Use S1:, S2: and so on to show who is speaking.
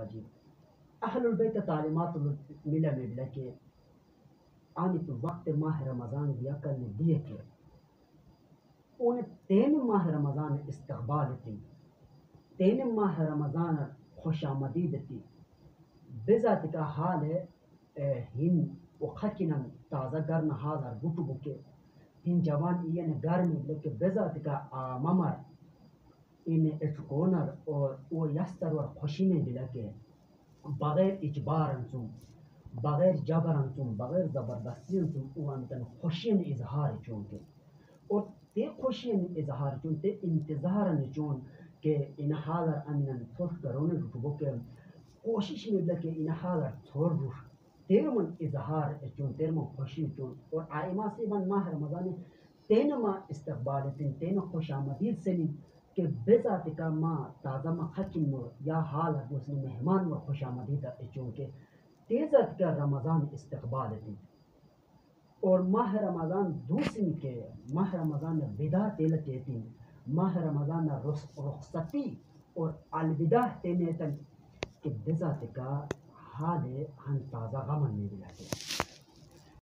S1: واجب اہل البیت تعلیمات ملا میں بلا کہ آنی تو وقت ماہ رمضان دیا کل دیے کہ انہیں تین ماہ رمضان استقبال تھی تین ماہ رمضان خوش آمدید تھی بذات کا حال ہے ہن و خچنم تازہ گرن حاضر گٹو بکے ہن جوان این گرمی لکہ بذات کا ممر ان اٹکونر اور وہ یستر اور خوشی میں بلا کہ بغیر اجبار انتم بغیر جبر انتم بغیر زبردستی انتم او انتن خوشی اظہار چونکہ اور تے خوشی اظہار چون تے انتظار چون کہ ان حاضر امن تھوڑ کرونے رکبو کہ کوشش میں بلا کہ ان حاضر تھوڑ روش تیر من اظہار چون تیر من خوشی چون اور آئمہ سے من ماہ رمضان تین ماہ استقبال تین خوش آمدید سنی کہ بذات کا ماں تازہ ماں خچن مر یا حال ہے مہمان مر خوش آمدید چونکہ تیزت کا رمضان استقبال تھی اور ماہ رمضان دوسری کے ماہ رمضان ودا تیل کہتی ماہ رمضان رخصتی اور الوداع تینے تن کہ بذات کا حال ہے ہم تازہ غمن میں بلا